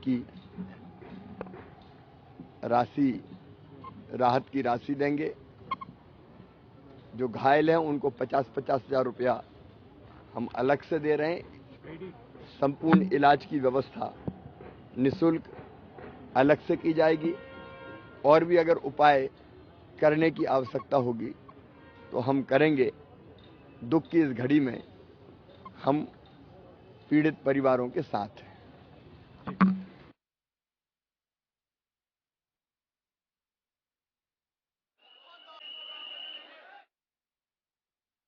की राशि, राहत की राशि देंगे। जो घायल हैं उनको 50-50 हजार रुपया हम अलग से दे रहे हैं। संपूर्ण इलाज की व्यवस्था निःशुल्क अलग से की जाएगी। और भी अगर उपाय करने की आवश्यकता होगी तो हम करेंगे। दुख की इस घड़ी में हम पीड़ित परिवारों के साथ हैं।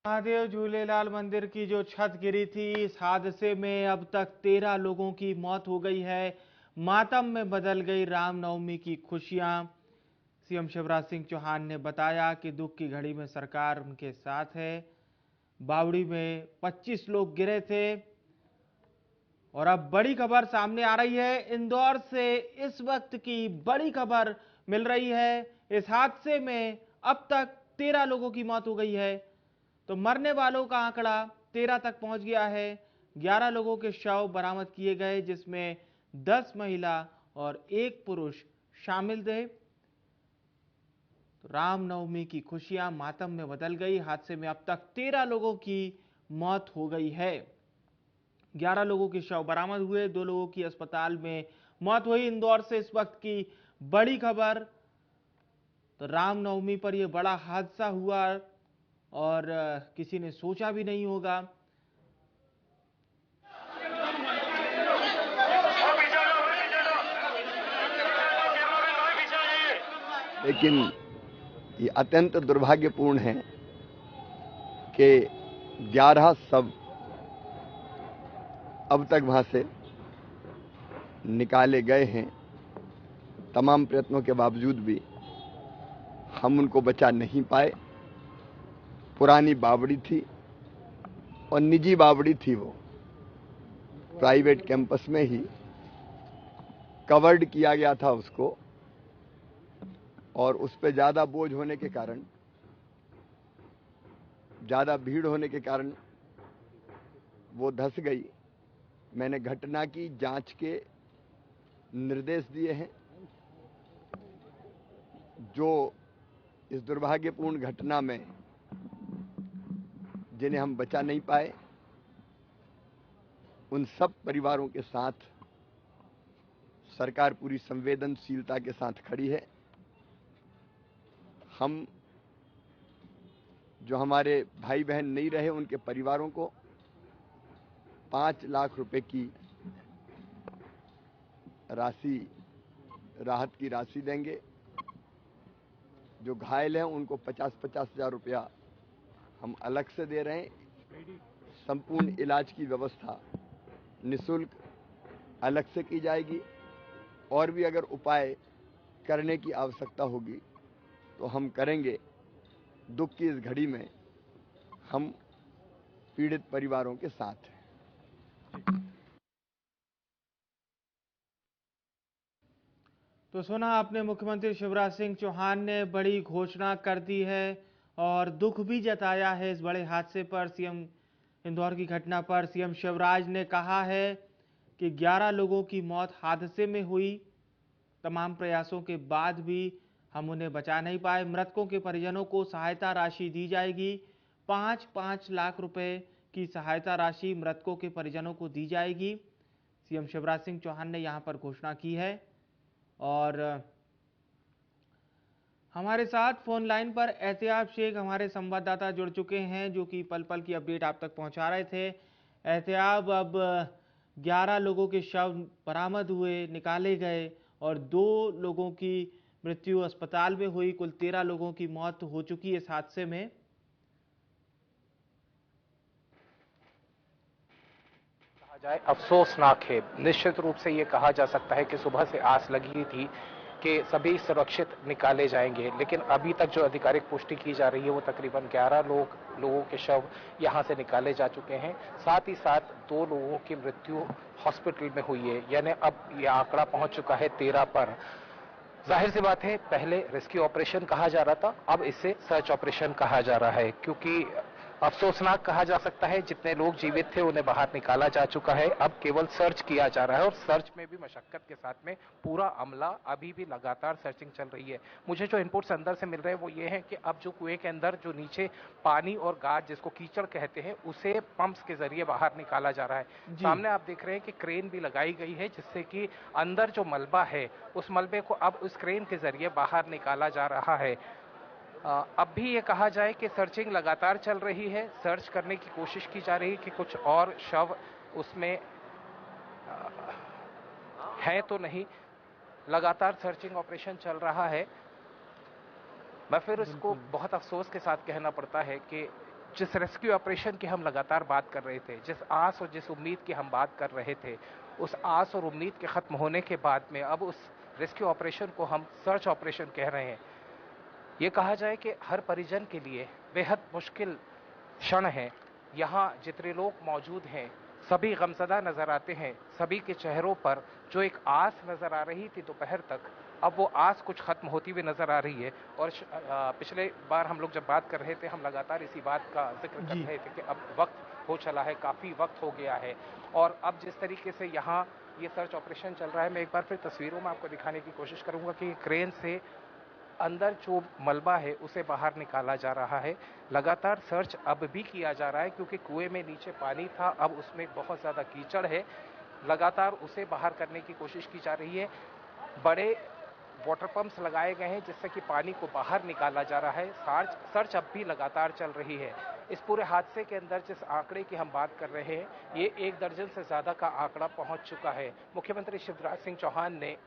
महादेव झूलेलाल मंदिर की जो छत गिरी थी, इस हादसे में अब तक 13 लोगों की मौत हो गई है। मातम में बदल गई रामनवमी की खुशियां। सीएम शिवराज सिंह चौहान ने बताया कि दुख की घड़ी में सरकार उनके साथ है। बावड़ी में 25 लोग गिरे थे। और अब बड़ी खबर सामने आ रही है। इंदौर से इस वक्त की बड़ी खबर मिल रही है। इस हादसे में अब तक 13 लोगों की मौत हो गई है। तो मरने वालों का आंकड़ा 13 तक पहुंच गया है। 11 लोगों के शव बरामद किए गए, जिसमें 10 महिला और 1 पुरुष शामिल थे। तो रामनवमी की खुशियां मातम में बदल गई। हादसे में अब तक 13 लोगों की मौत हो गई है। 11 लोगों के शव बरामद हुए, 2 लोगों की अस्पताल में मौत हुई। इंदौर से इस वक्त की बड़ी खबर। तो रामनवमी पर यह बड़ा हादसा हुआ और किसी ने सोचा भी नहीं होगा। लेकिन ये अत्यंत दुर्भाग्यपूर्ण है कि 11 शव अब तक वहां से निकाले गए हैं। तमाम प्रयत्नों के बावजूद भी हम उनको बचा नहीं पाए। पुरानी बावड़ी थी और निजी बावड़ी थी। वो प्राइवेट कैंपस में ही कवर्ड किया गया था उसको, और उस पर ज्यादा बोझ होने के कारण, ज्यादा भीड़ होने के कारण वो धंस गई। मैंने घटना की जांच के निर्देश दिए हैं। जो इस दुर्भाग्यपूर्ण घटना में जिन्हें हम बचा नहीं पाए, उन सब परिवारों के साथ सरकार पूरी संवेदनशीलता के साथ खड़ी है। हम जो हमारे भाई बहन नहीं रहे, उनके परिवारों को 5 लाख रुपए की राशि, राहत की राशि देंगे। जो घायल हैं उनको 50-50 हजार रुपया हम अलग से दे रहे हैं। संपूर्ण इलाज की व्यवस्था निःशुल्क अलग से की जाएगी। और भी अगर उपाय करने की आवश्यकता होगी तो हम करेंगे। दुख की इस घड़ी में हम पीड़ित परिवारों के साथ हैं। तो सुना आपने, मुख्यमंत्री शिवराज सिंह चौहान ने बड़ी घोषणा कर दी है और दुख भी जताया है इस बड़े हादसे पर। सीएम इंदौर की घटना पर सीएम शिवराज ने कहा है कि 11 लोगों की मौत हादसे में हुई। तमाम प्रयासों के बाद भी हम उन्हें बचा नहीं पाए। मृतकों के परिजनों को सहायता राशि दी जाएगी। 5-5 लाख रुपए की सहायता राशि मृतकों के परिजनों को दी जाएगी। सीएम शिवराज सिंह चौहान ने यहां पर घोषणा की है। और हमारे साथ फोन लाइन पर एहतियाब शेख हमारे संवाददाता जुड़ चुके हैं, जो कि पल पल की अपडेट आप तक पहुंचा रहे थे। एहतियाब, अब 11 लोगों के शव बरामद हुए, निकाले गए और 2 लोगों की मृत्यु अस्पताल में हुई। कुल 13 लोगों की मौत हो चुकी है इस हादसे में। कहा जाए अफसोसनाक है। निश्चित रूप से ये कहा जा सकता है कि सुबह से आस लगी थी कि सभी सुरक्षित निकाले जाएंगे, लेकिन अभी तक जो आधिकारिक पुष्टि की जा रही है वो तकरीबन 11 लोगों के शव यहां से निकाले जा चुके हैं। साथ ही साथ 2 लोगों की मृत्यु हॉस्पिटल में हुई है, यानी अब यह आंकड़ा पहुंच चुका है 13 पर। जाहिर सी बात है, पहले रेस्क्यू ऑपरेशन कहा जा रहा था, अब इसे सर्च ऑपरेशन कहा जा रहा है, क्योंकि अफसोसनाक कहा जा सकता है। जितने लोग जीवित थे उन्हें बाहर निकाला जा चुका है, अब केवल सर्च किया जा रहा है और सर्च में भी मशक्कत के साथ में पूरा अमला अभी भी लगातार सर्चिंग चल रही है। मुझे जो इनपुट्स अंदर से मिल रहे हैं वो ये है कि अब जो कुएं के अंदर जो नीचे पानी और गाद जिसको कीचड़ कहते हैं उसे पंप्स के जरिए बाहर निकाला जा रहा है। सामने आप देख रहे हैं कि क्रेन भी लगाई गई है जिससे कि अंदर जो मलबा है उस मलबे को अब उस क्रेन के जरिए बाहर निकाला जा रहा है। अब भी ये कहा जाए कि सर्चिंग लगातार चल रही है, सर्च करने की कोशिश की जा रही है कि कुछ और शव उसमें है तो नहीं। लगातार सर्चिंग ऑपरेशन चल रहा है। मैं फिर इसको बहुत अफसोस के साथ कहना पड़ता है कि जिस रेस्क्यू ऑपरेशन की हम लगातार बात कर रहे थे, जिस आस और जिस उम्मीद की हम बात कर रहे थे, उस आस और उम्मीद के खत्म होने के बाद में अब उस रेस्क्यू ऑपरेशन को हम सर्च ऑपरेशन कह रहे हैं। ये कहा जाए कि हर परिजन के लिए बेहद मुश्किल क्षण है। यहाँ जितने लोग मौजूद हैं सभी गमज़दा नजर आते हैं। सभी के चेहरों पर जो एक आस नजर आ रही थी दोपहर तक, अब वो आस कुछ खत्म होती हुई नजर आ रही है। और पिछले बार हम लोग जब बात कर रहे थे हम लगातार इसी बात का जिक्र कर रहे थे कि अब वक्त हो चला है, काफ़ी वक्त हो गया है। और अब जिस तरीके से यहाँ ये सर्च ऑपरेशन चल रहा है, मैं एक बार फिर तस्वीरों में आपको दिखाने की कोशिश करूँगा कि क्रेन से अंदर जो मलबा है उसे बाहर निकाला जा रहा है। लगातार सर्च अब भी किया जा रहा है क्योंकि कुएं में नीचे पानी था, अब उसमें बहुत ज़्यादा कीचड़ है। लगातार उसे बाहर करने की कोशिश की जा रही है। बड़े वाटर पंप्स लगाए गए हैं जिससे कि पानी को बाहर निकाला जा रहा है। सर्च अब भी लगातार चल रही है। इस पूरे हादसे के अंदर जिस आंकड़े की हम बात कर रहे हैं, ये 1 दर्जन से ज़्यादा का आंकड़ा पहुंच चुका है। मुख्यमंत्री शिवराज सिंह चौहान ने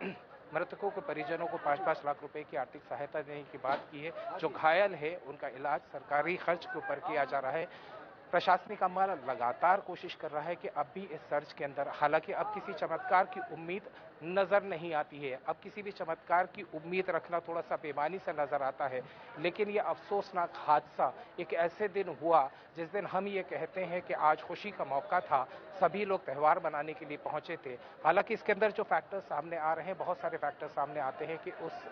मृतकों के परिजनों को 5-5 लाख रुपए की आर्थिक सहायता देने की बात की है। जो घायल है उनका इलाज सरकारी खर्च के ऊपर किया जा रहा है। प्रशासनिक अमला लगातार कोशिश कर रहा है कि अब भी इस सर्च के अंदर, हालांकि अब किसी चमत्कार की उम्मीद नजर नहीं आती है, अब किसी भी चमत्कार की उम्मीद रखना थोड़ा सा बेईमानी से नजर आता है। लेकिन यह अफसोसनाक हादसा एक ऐसे दिन हुआ जिस दिन हम ये कहते हैं कि आज खुशी का मौका था, सभी लोग त्यौहार मनाने के लिए पहुंचे थे। हालांकि इसके अंदर जो फैक्टर्स सामने आ रहे हैं, बहुत सारे फैक्टर्स सामने आते हैं कि उस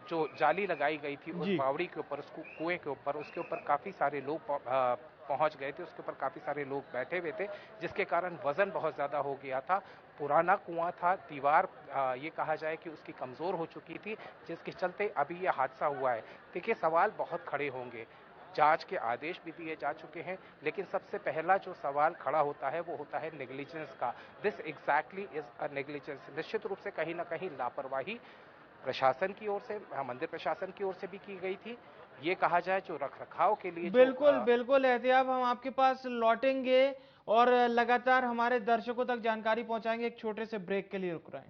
जो जाली लगाई गई थी उस बावड़ी के ऊपर, उस कुएं के ऊपर, उसके ऊपर काफी सारे लोग पहुंच गए थे, उसके ऊपर काफी सारे लोग बैठे हुए थे, जिसके कारण वजन बहुत ज्यादा हो गया था। पुराना कुआं था, दीवार ये कहा जाए कि उसकी कमजोर हो चुकी थी, जिसके चलते अभी ये हादसा हुआ है। देखिए, सवाल बहुत खड़े होंगे, जांच के आदेश भी दिए जा चुके हैं, लेकिन सबसे पहला जो सवाल खड़ा होता है वो होता है नेग्लिजेंस का। This exactly is a negligence. निश्चित रूप से कहीं ना कहीं लापरवाही प्रशासन की ओर से, मंदिर प्रशासन की ओर से भी की गई थी। ये कहा जाए जो रखरखाव के लिए बिल्कुल बिल्कुल एहतियाब, हम आपके पास लौटेंगे और लगातार हमारे दर्शकों तक जानकारी पहुंचाएंगे। एक छोटे से ब्रेक के लिए रुक रहे हैं।